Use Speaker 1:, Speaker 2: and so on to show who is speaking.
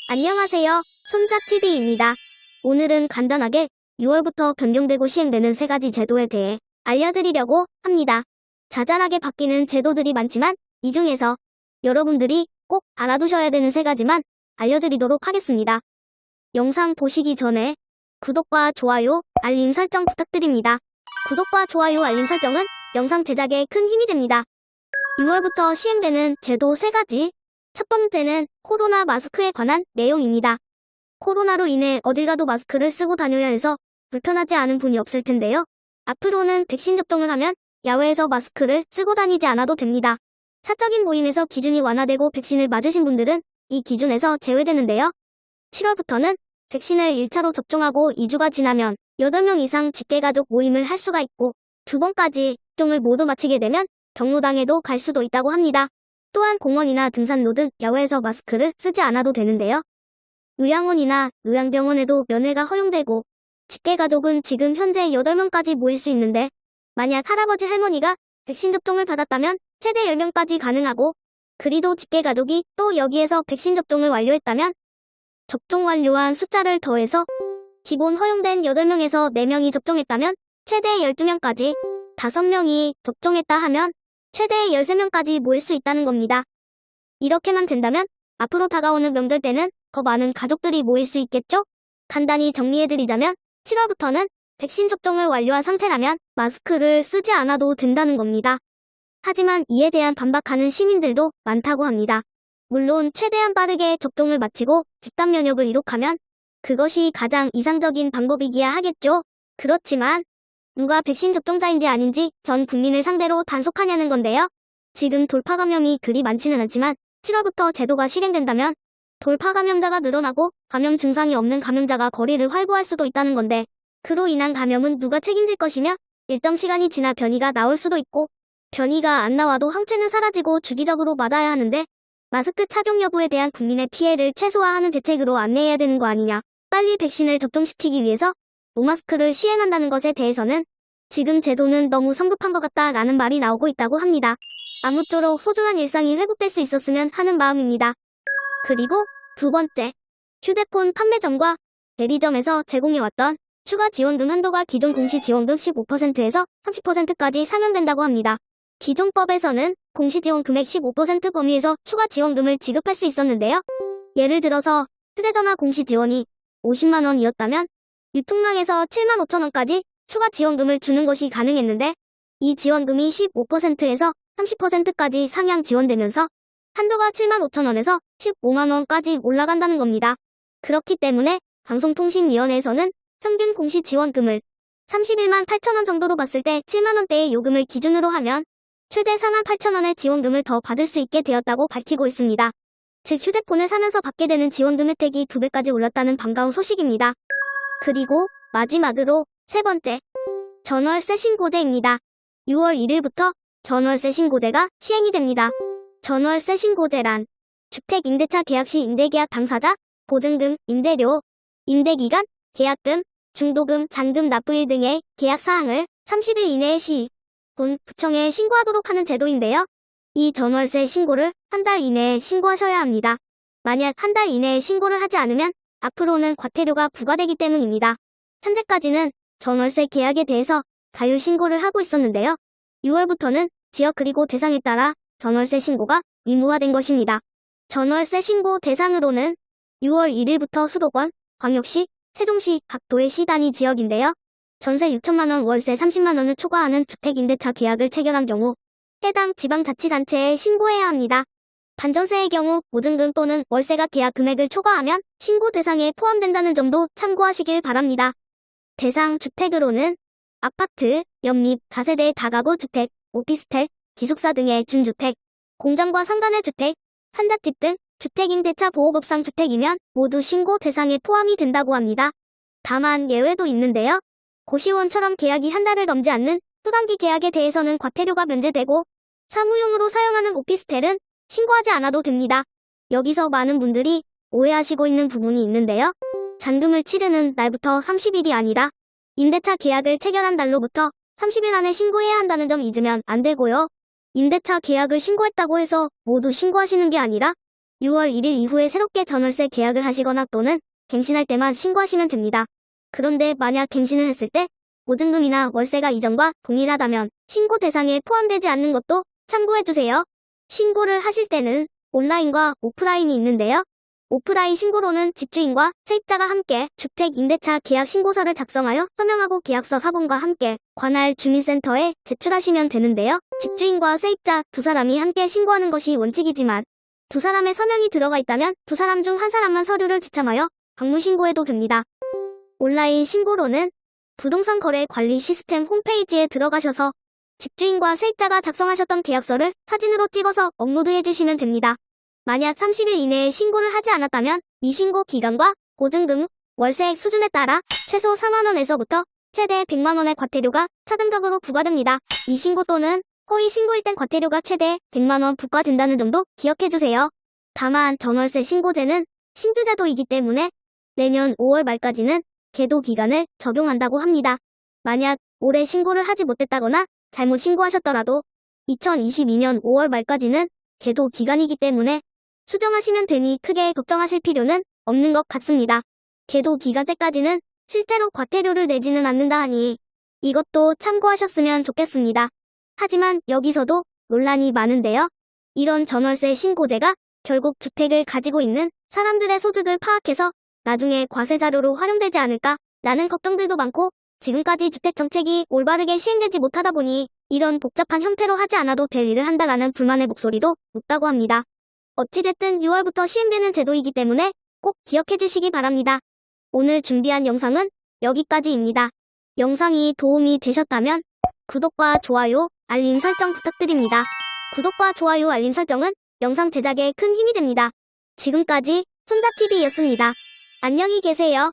Speaker 1: 안녕하세요. 손잡TV입니다. 오늘은 간단하게 6월부터 변경되고 시행되는 3가지 제도에 대해 알려드리려고 합니다. 자잘하게 바뀌는 제도들이 많지만 이 중에서 여러분들이 꼭 알아두셔야 되는 3가지만 알려드리도록 하겠습니다. 영상 보시기 전에 구독과 좋아요, 알림 설정 부탁드립니다. 구독과 좋아요, 알림 설정은 영상 제작에 큰 힘이 됩니다. 6월부터 시행되는 제도 3가지. 첫 번째는 코로나 마스크에 관한 내용입니다. 코로나로 인해 어딜 가도 마스크를 쓰고 다녀야 해서 불편하지 않은 분이 없을 텐데요. 앞으로는 백신 접종을 하면 야외에서 마스크를 쓰고 다니지 않아도 됩니다. 사적인 모임에서 기준이 완화되고 백신을 맞으신 분들은 이 기준에서 제외되는데요. 7월부터는 백신을 1차로 접종하고 2주가 지나면 8명 이상 직계가족 모임을 할 수가 있고 2번까지 접종을 모두 마치게 되면 경로당에도 갈 수도 있다고 합니다. 또한 공원이나 등산로 등 야외에서 마스크를 쓰지 않아도 되는데요. 요양원이나 요양병원에도 면회가 허용되고 직계가족은 지금 현재 8명까지 모일 수 있는데 만약 할아버지 할머니가 백신 접종을 받았다면 최대 10명까지 가능하고 그리도 직계가족이 또 여기에서 백신 접종을 완료했다면 접종 완료한 숫자를 더해서 기본 허용된 8명에서 4명이 접종했다면 최대 12명까지 5명이 접종했다 하면 최대 13명까지 모일 수 있다는 겁니다. 이렇게만 된다면 앞으로 다가오는 명절 때는 더 많은 가족들이 모일 수 있겠죠? 간단히 정리해드리자면 7월부터는 백신 접종을 완료한 상태라면 마스크를 쓰지 않아도 된다는 겁니다. 하지만 이에 대한 반박하는 시민들도 많다고 합니다. 물론 최대한 빠르게 접종을 마치고 집단 면역을 이룩하면 그것이 가장 이상적인 방법이기야 하겠죠. 그렇지만 누가 백신 접종자인지 아닌지 전 국민을 상대로 단속하냐는 건데요. 지금 돌파 감염이 그리 많지는 않지만 7월부터 제도가 실행된다면 돌파 감염자가 늘어나고 감염 증상이 없는 감염자가 거리를 활보할 수도 있다는 건데 그로 인한 감염은 누가 책임질 것이며 일정 시간이 지나 변이가 나올 수도 있고 변이가 안 나와도 항체는 사라지고 주기적으로 맞아야 하는데 마스크 착용 여부에 대한 국민의 피해를 최소화하는 대책으로 안내해야 되는 거 아니냐. 빨리 백신을 접종시키기 위해서 노마스크를 시행한다는 것에 대해서는 지금 제도는 너무 성급한 것 같다라는 말이 나오고 있다고 합니다. 아무쪼록 소중한 일상이 회복될 수 있었으면 하는 마음입니다. 그리고 두 번째, 휴대폰 판매점과 대리점에서 제공해왔던 추가 지원금 한도가 기존 공시지원금 15%에서 30%까지 상향된다고 합니다. 기존 법에서는 공시지원 금액 15% 범위에서 추가 지원금을 지급할 수 있었는데요. 예를 들어서 휴대전화 공시지원이 50만 원이었다면 유통망에서 7만 5천 원까지 추가 지원금을 주는 것이 가능했는데 이 지원금이 15%에서 30%까지 상향 지원되면서 한도가 7만 5천 원에서 15만 원까지 올라간다는 겁니다. 그렇기 때문에 방송통신위원회에서는 평균 공시지원금을 31만 8천 원 정도로 봤을 때 7만 원대의 요금을 기준으로 하면 최대 4만 8천 원의 지원금을 더 받을 수 있게 되었다고 밝히고 있습니다. 즉 휴대폰을 사면서 받게 되는 지원금 혜택이 2배까지 올랐다는 반가운 소식입니다. 그리고 마지막으로 세 번째, 전월세 신고제입니다. 6월 1일부터 전월세 신고제가 시행이 됩니다. 전월세 신고제란 주택임대차 계약 시 임대계약 당사자, 보증금, 임대료, 임대기간, 계약금, 중도금, 잔금 납부일 등의 계약사항을 30일 이내에 군, 구청에 신고하도록 하는 제도인데요. 이 전월세 신고를 한 달 이내에 신고하셔야 합니다. 만약 한 달 이내에 신고를 하지 않으면 앞으로는 과태료가 부과되기 때문입니다. 현재까지는 전월세 계약에 대해서 자율 신고를 하고 있었는데요. 6월부터는 지역 그리고 대상에 따라 전월세 신고가 의무화된 것입니다. 전월세 신고 대상으로는 6월 1일부터 수도권, 광역시, 세종시, 각 도의 단위 지역인데요. 전세 6천만 원, 월세 30만 원을 초과하는 주택임대차 계약을 체결한 경우 해당 지방자치단체에 신고해야 합니다. 반전세의 경우 보증금 또는 월세가 계약 금액을 초과하면 신고 대상에 포함된다는 점도 참고하시길 바랍니다. 대상 주택으로는 아파트, 연립, 다세대 다가구 주택, 오피스텔, 기숙사 등의 준주택, 공장과 상가내 주택, 한잣집 등 주택임대차 보호법상 주택이면 모두 신고 대상에 포함이 된다고 합니다. 다만 예외도 있는데요. 고시원처럼 계약이 한 달을 넘지 않는 후단기 계약에 대해서는 과태료가 면제되고 사무용으로 사용하는 오피스텔은 신고하지 않아도 됩니다. 여기서 많은 분들이 오해하시고 있는 부분이 있는데요. 잔금을 치르는 날부터 30일이 아니라 임대차 계약을 체결한 날로부터 30일 안에 신고해야 한다는 점 잊으면 안 되고요. 임대차 계약을 신고했다고 해서 모두 신고하시는 게 아니라 6월 1일 이후에 새롭게 전월세 계약을 하시거나 또는 갱신할 때만 신고하시면 됩니다. 그런데 만약 갱신을 했을 때 보증금이나 월세가 이전과 동일하다면 신고 대상에 포함되지 않는 것도 참고해주세요. 신고를 하실 때는 온라인과 오프라인이 있는데요. 오프라인 신고로는 집주인과 세입자가 함께 주택임대차 계약 신고서를 작성하여 서명하고 계약서 사본과 함께 관할 주민센터에 제출하시면 되는데요. 집주인과 세입자 두 사람이 함께 신고하는 것이 원칙이지만 두 사람의 서명이 들어가 있다면 두 사람 중 한 사람만 서류를 지참하여 방문 신고해도 됩니다. 온라인 신고로는 부동산 거래 관리 시스템 홈페이지에 들어가셔서 집주인과 세입자가 작성하셨던 계약서를 사진으로 찍어서 업로드해 주시면 됩니다. 만약 30일 이내에 신고를 하지 않았다면 미신고 기간과 보증금, 월세액 수준에 따라 최소 4만원에서부터 최대 100만원의 과태료가 차등적으로 부과됩니다. 미신고 또는 허위 신고일 땐 과태료가 최대 100만원 부과된다는 점도 기억해주세요. 다만 전월세 신고제는 신규제도이기 때문에 내년 5월 말까지는 계도 기간을 적용한다고 합니다. 만약 올해 신고를 하지 못했다거나 잘못 신고하셨더라도 2022년 5월 말까지는 계도 기간이기 때문에 수정하시면 되니 크게 걱정하실 필요는 없는 것 같습니다. 계도 기간 때까지는 실제로 과태료를 내지는 않는다 하니 이것도 참고하셨으면 좋겠습니다. 하지만 여기서도 논란이 많은데요. 이런 전월세 신고제가 결국 주택을 가지고 있는 사람들의 소득을 파악해서 나중에 과세 자료로 활용되지 않을까 라는 걱정들도 많고 지금까지 주택정책이 올바르게 시행되지 못하다 보니 이런 복잡한 형태로 하지 않아도 될 일을 한다라는 불만의 목소리도 높다고 합니다. 어찌됐든 6월부터 시행되는 제도이기 때문에 꼭 기억해 주시기 바랍니다. 오늘 준비한 영상은 여기까지입니다. 영상이 도움이 되셨다면 구독과 좋아요, 알림 설정 부탁드립니다. 구독과 좋아요, 알림 설정은 영상 제작에 큰 힘이 됩니다. 지금까지 손자TV였습니다. 안녕히 계세요.